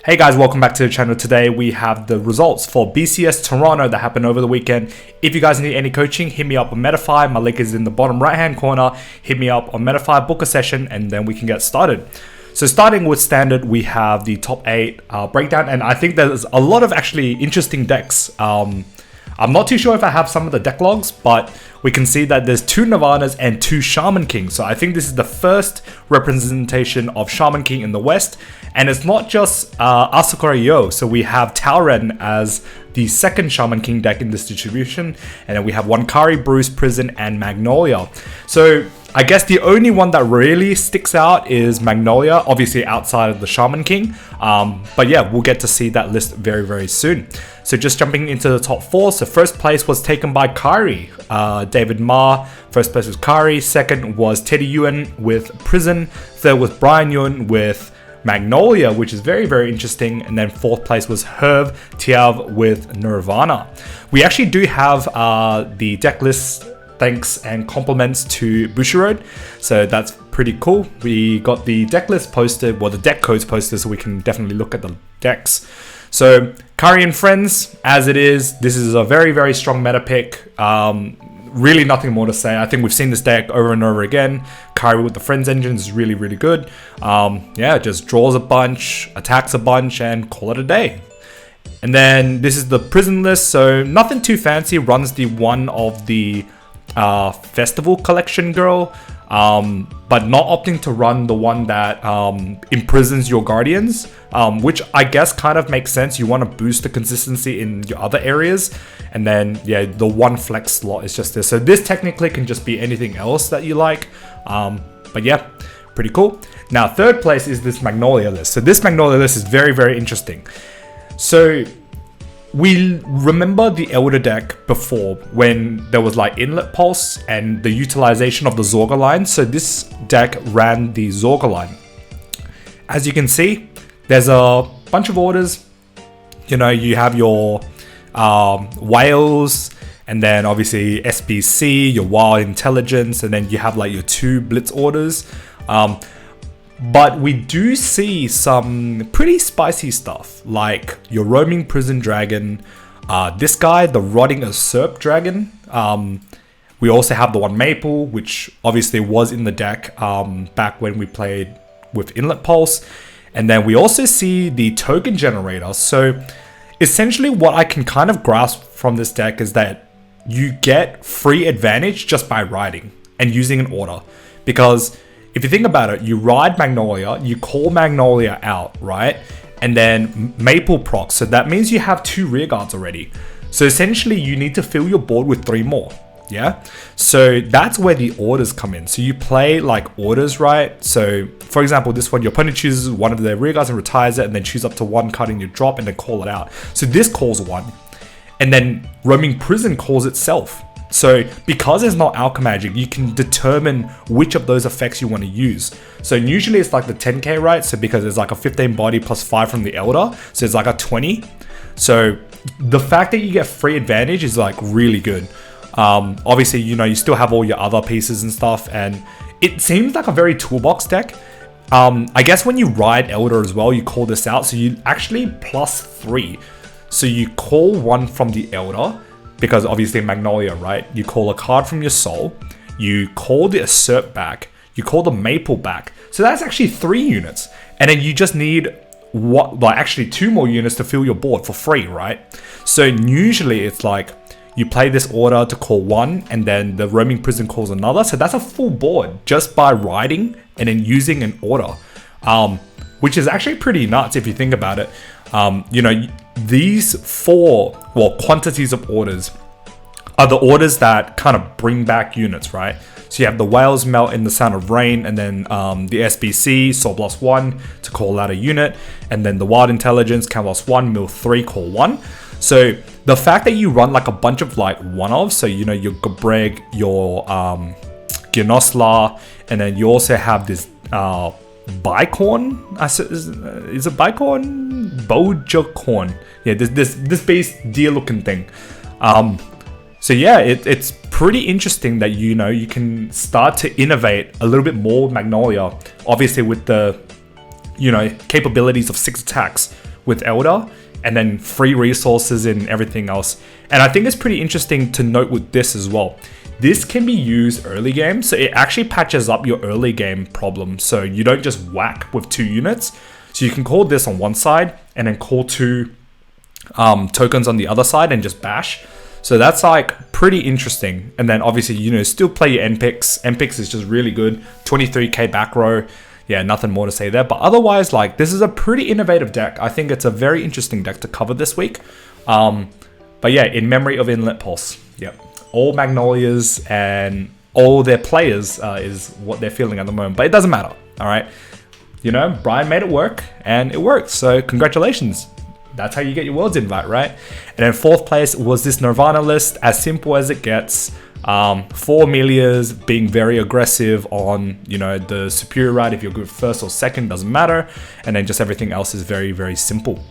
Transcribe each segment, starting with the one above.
Hey guys, welcome back to the channel. Today we have the results for BCS Toronto that happened over the weekend. If you guys need any coaching, hit me up on Metafy. My link is in the bottom right hand corner. Hit me up on Metafy, book a session, and then we can get started. So starting with standard, we have the top 8 breakdown, and I think there's a lot of actually interesting decks. I'm not too sure if I have some of the deck logs, but we can see that there's 2 Nirvanas and 2 Shaman Kings. So I think this is the first representation of Shaman King in the West. And it's not just Asakura Yo. So we have Tauren as the second Shaman King deck in this distribution. And then we have Wankari, Bruce, Prison, and Magnolia. So I guess the only one that really sticks out is Magnolia, obviously outside of the Shaman King. But yeah, we'll get to see that list very, very soon. So just jumping into the top 4. So first place was taken by Kari, David Ma. First place was Kari. Second was Teddy Yuen with Prison. Third was Brian Yuen with Magnolia, which is very, very interesting. And then fourth place was Herv Tiav with Nirvana. We actually do have the deck list thanks and compliments to Bushiroad, so that's pretty cool. We got the deck list posted, well, the deck codes posted, so we can definitely look at the decks. So Kari and Friends, as it is, this is a very, very strong meta pick. Really nothing more to say. I think we've seen this deck over and over again. Kari with the Friends engine is really, really good. Yeah, just draws a bunch, attacks a bunch, and call it a day. And then this is the Prison list, so nothing too fancy. Runs the one of the Festival Collection girl, but not opting to run the one that imprisons your guardians, which I guess kind of makes sense. You want to boost the consistency in your other areas, and then yeah, the one flex slot is just this. So this technically can just be anything else that you like, but yeah, pretty cool. Now third place is this Magnolia list. So this Magnolia list is very, very interesting. So we remember the Elder deck before when there was like Inlet Pulse and the utilization of the Zorga line. So this deck ran the Zorga line. As you can see, there's a bunch of orders. You know, you have your Whales, and then obviously SBC, your Wild Intelligence, and then you have like your 2 Blitz orders. But we do see some pretty spicy stuff, like your Roaming Prison Dragon, this guy, the Rotting Usurp Dragon. We also have the one Maple, which obviously was in the deck back when we played with Inlet Pulse. And then we also see the Token Generator. So essentially what I can kind of grasp from this deck is that you get free advantage just by riding and using an order. Because if you think about it, you ride Magnolia, you call Magnolia out, right? And then Maple procs. So that means you have 2 rear guards already. So essentially you need to fill your board with 3 more. Yeah. So that's where the orders come in. So you play like orders, right? So for example, this one, your opponent chooses one of their rear guards and retires it, and then choose up to 1 card in your drop and then call it out. So this calls 1. And then Roaming Prison calls itself. So because it's not Alchemagic, you can determine which of those effects you want to use. So usually it's like the 10k, right? So because it's like a 15 body plus 5 from the Elder, so it's like a 20. So the fact that you get free advantage is like really good. Obviously, you know, you still have all your other pieces and stuff, and it seems like a very toolbox deck. I guess when you ride Elder as well, you call this out. So you actually plus 3. So you call 1 from the Elder, because obviously Magnolia, right? You call a card from your soul, you call the Assert back, you call the Maple back. So that's actually 3 units. And then you just need actually 2 more units to fill your board for free, right? So usually it's like you play this order to call 1, and then the Roaming Prison calls another. So that's a full board just by riding and then using an order, which is actually pretty nuts if you think about it. You know, these 4 quantities of orders are the orders that kind of bring back units, right? So you have the Whales Melt in the Sound of Rain, and then the SBC Soul Blast 1 to call out a unit, and then the Wild Intelligence Count Loss 1 Mill 3 call 1. So the fact that you run like a bunch of like one-offs, so you know your Gabreg, your Genosla, and then you also have this Bicorn, is it Bicorn? Bojacorn. Yeah, this base deer looking thing. So yeah, it's pretty interesting that you know you can start to innovate a little bit more with Magnolia. Obviously with the capabilities of 6 attacks, with Elder, and then free resources and everything else. And I think it's pretty interesting to note with this as well. This can be used early game, so it actually patches up your early game problem. So you don't just whack with 2 units. So you can call this on one side and then call 2 tokens on the other side and just bash. So that's like pretty interesting. And then obviously, you know, still play your NPix. NPix is just really good. 23k back row. Yeah, nothing more to say there. But otherwise, like, this is a pretty innovative deck. I think it's a very interesting deck to cover this week. But yeah, in memory of Inlet Pulse. Yep. All Magnolias and all their players is what they're feeling at the moment. But it doesn't matter, all right? You know, Brian made it work, and it worked. So congratulations. That's how you get your Worlds invite, right? And then 4th place was this Nirvana list, as simple as it gets. 4 Amelias being very aggressive on, you know, the superior ride. If you're good 1st or 2nd, doesn't matter. And then just everything else is very, very simple.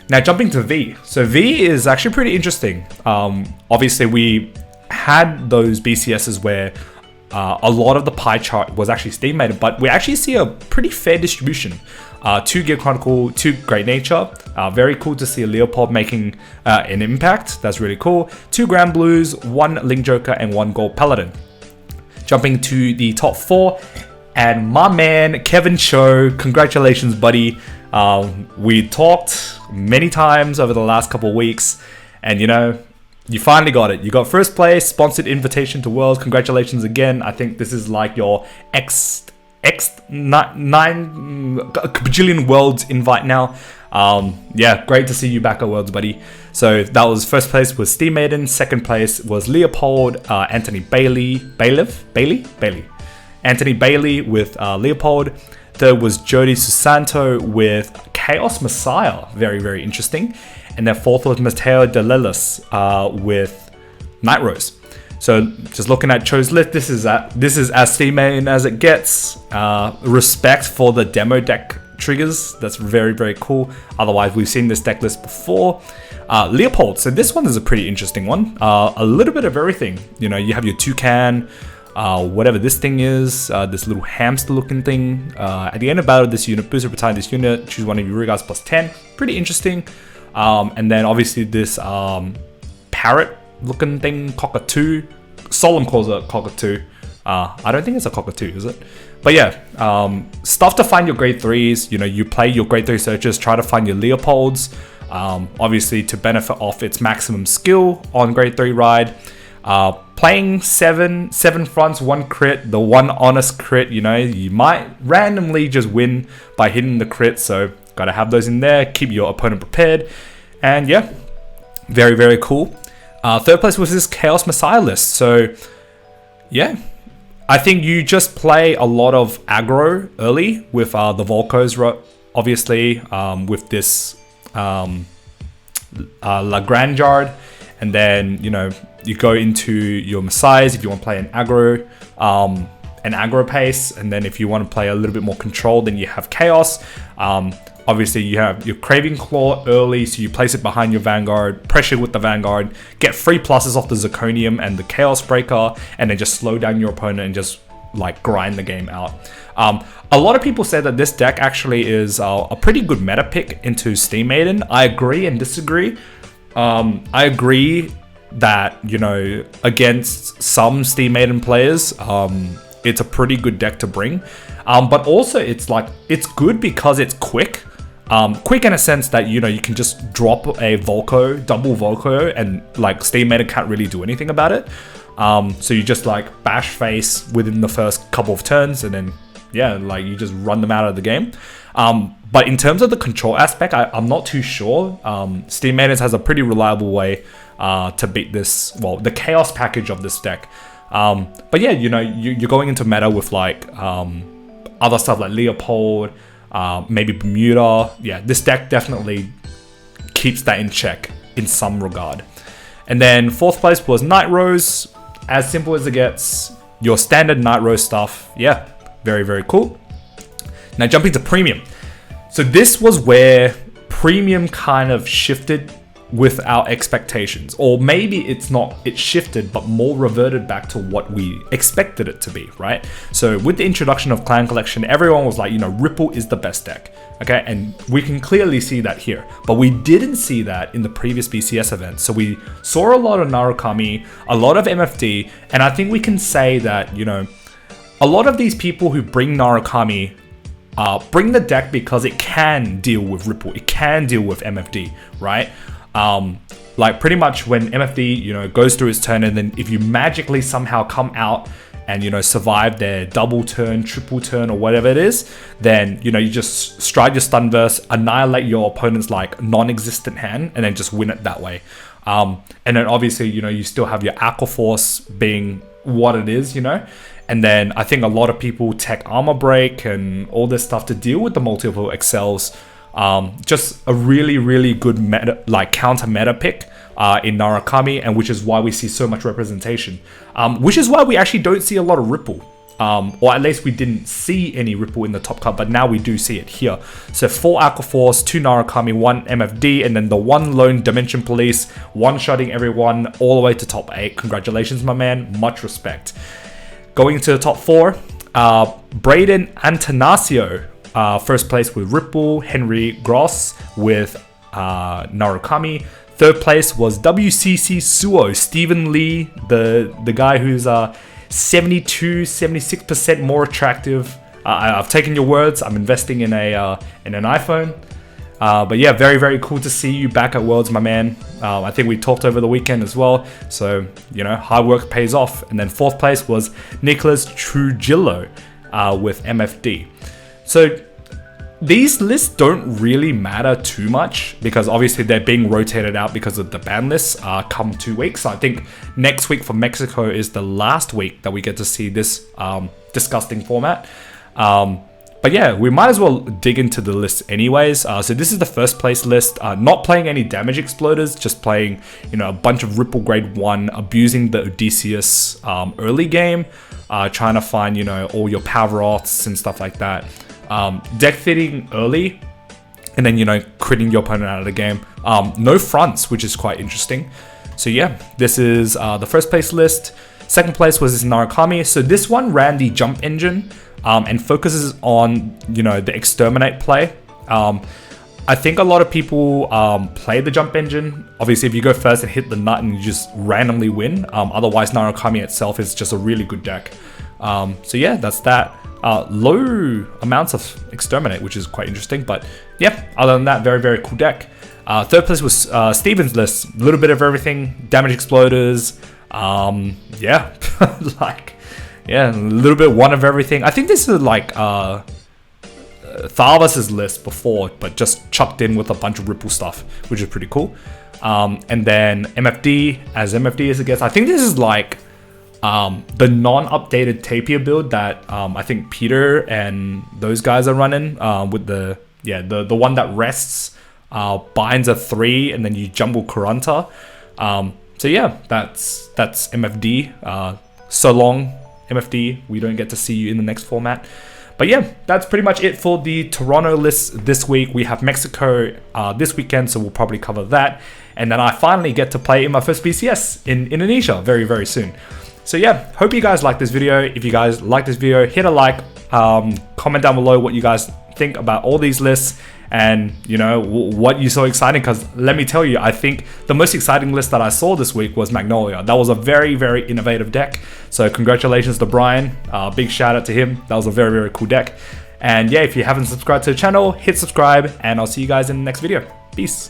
Now jumping to V. So V is actually pretty interesting. Obviously we had those BCSs where a lot of the pie chart was actually steam-mated, but we actually see a pretty fair distribution. 2 Gear Chronicle, 2 Great Nature. Very cool to see a Leopold making an impact. That's really cool. 2 Grand Blues, 1 Link Joker, and 1 Gold Paladin. Jumping to the top 4, and my man Kevin Cho, congratulations, buddy. We talked many times over the last couple of weeks, and you know, you finally got it. You got 1st place, sponsored invitation to Worlds. Congratulations again. I think this is like your nine bajillion Worlds invite now. Yeah, great to see you back at Worlds, buddy. So that was 1st place was Steam Maiden. 2nd place was Leopold, Anthony Bailey, Anthony Bailey with Leopold. 3rd was Jody Susanto with Chaos Messiah. Very, very interesting. And then 4th was Mateo de Lelis with Night Rose. So just looking at Cho's list, this is as Steam Maiden as it gets. Respect for the demo deck triggers. That's very, very cool. Otherwise, we've seen this deck list before. Leopold. So this one is a pretty interesting one. A little bit of everything. You know, you have your toucan, whatever this thing is, this little hamster looking thing. At the end of battle, this unit, booster battalion this unit, choose one of your regards plus 10. Pretty interesting. And then obviously this parrot looking thing, cockatoo. Solemn calls it cockatoo. I don't think it's a cockatoo, is it? But yeah, stuff to find your grade 3s. You know, you play your grade 3 searches, try to find your Leopolds. Obviously to benefit off its maximum skill on grade 3 ride. Playing 7 fronts, 1 crit, the 1 honest crit. You know, you might randomly just win by hitting the crit. So gotta have those in there. Keep your opponent prepared. And yeah, very, very cool. 3rd place was this Chaos Messiah list. So yeah, I think you just play a lot of aggro early with the Volcos, obviously, with this La Grandjard. And then, you know, you go into your Messiahs if you want to play an aggro pace. And then if you want to play a little bit more controlled, then you have Chaos. Obviously, you have your Craving Claw early, so you place it behind your Vanguard, pressure with the Vanguard, get free pluses off the Zirconium and the Chaos Breaker, and then just slow down your opponent and just like grind the game out. A lot of people say that this deck actually is a pretty good meta pick into Steam Maiden. I agree and disagree. I agree that, you know, against some Steam Maiden players, it's a pretty good deck to bring. But also it's good because it's quick. Quick in a sense that, you know, you can just drop a Volco, double Volco, and like Steam Maiden can't really do anything about it. So you just like bash face within the first couple of turns, and then yeah, like you just run them out of the game. But in terms of the control aspect, I'm not too sure. Steam Maiden has a pretty reliable way to beat this, well, the chaos package of this deck. But yeah, you know, you're going into meta with like other stuff like Leopold, maybe Bermuda. Yeah, this deck definitely keeps that in check in some regard. And then 4th place was Night Rose. As simple as it gets. Your standard Night Rose stuff. Yeah, very, very cool. Now jumping to Premium. So this was where Premium kind of shifted with our expectations, or maybe it's not, it shifted, but more reverted back to what we expected it to be, right? So with the introduction of Clan Collection, everyone was like, you know, Ripple is the best deck, okay? And we can clearly see that here, but we didn't see that in the previous BCS event. So we saw a lot of Narukami, a lot of MFD, and I think we can say that, you know, a lot of these people who bring Narukami bring the deck because it can deal with Ripple, it can deal with MFD, right? Like pretty much when MFD, you know, goes through its turn, and then if you magically somehow come out and, you know, survive their double turn, triple turn, or whatever it is, then, you know, you just stride your stun verse, annihilate your opponent's like non-existent hand, and then just win it that way. And then obviously, you know, you still have your Aqua Force being what it is, you know. And then I think a lot of people tech Armor Break and all this stuff to deal with the multiple excels. Just a really, really good meta, like counter meta pick in Narukami, and which is why we see so much representation. Which is why we actually don't see a lot of Ripple. Or at least we didn't see any Ripple in the top card, but now we do see it here. So 4 Aqua Force, 2 Narukami, 1 MFD, and then the 1 lone Dimension Police, one-shotting everyone all the way to top 8. Congratulations, my man. Much respect. Going into the top 4, Braden Antanasio, first place with Ripple, Henry Gross with Narukami. Third place was WCC Suo, Stephen Lee, the guy who's 76% more attractive. I've taken your words. I'm investing in an iPhone. But yeah, very, very cool to see you back at Worlds, my man. I think we talked over the weekend as well. So, you know, hard work pays off. And then fourth place was Nicholas Trujillo with MFD. So these lists don't really matter too much because obviously they're being rotated out because of the ban lists come 2 weeks. So I think next week for Mexico is the last week that we get to see this disgusting format. But yeah, we might as well dig into the list anyways. So this is the first place list, not playing any damage exploders, just playing, you know, a bunch of Ripple grade 1, abusing the Odysseus early game, trying to find, you know, all your power offs and stuff like that. Deck fitting early, and then, you know, critting your opponent out of the game. No fronts, which is quite interesting. So yeah, this is the first place list. Second place was this Narukami. So this one ran the jump engine and focuses on, you know, the exterminate play. I think a lot of people play the jump engine. Obviously, if you go first and hit the nut and you just randomly win. Otherwise, Narukami itself is just a really good deck. So yeah, that's that. Low amounts of exterminate, which is quite interesting. But yeah, other than that, very, very cool deck. Third place was Steven's list. A little bit of everything. Damage exploders. Yeah, like, yeah, a little bit one of everything. I think this is like Tharvas's list before, but just chucked in with a bunch of Ripple stuff, which is pretty cool. And then MFD, as MFD as it gets. I think this is like the non-updated Tapir build that I think Peter and those guys are running with the one that rests, binds a 3, and then you jumble Kuranta. So yeah, that's MFD. So long, MFD. We don't get to see you in the next format. But yeah, that's pretty much it for the Toronto list this week. We have Mexico this weekend, so we'll probably cover that. And then I finally get to play in my first BCS in Indonesia very, very soon. So yeah, hope you guys like this video. If you guys like this video, hit a like, comment down below what you guys think about all these lists, and you know what you saw exciting, because let me tell you, I think the most exciting list that I saw this week was Magnolia. That was a very, very innovative deck, so congratulations to Brian. Big shout out to him. That was a very, very cool deck. And yeah, if you haven't subscribed to the channel, hit subscribe, and I'll see you guys in the next video. Peace.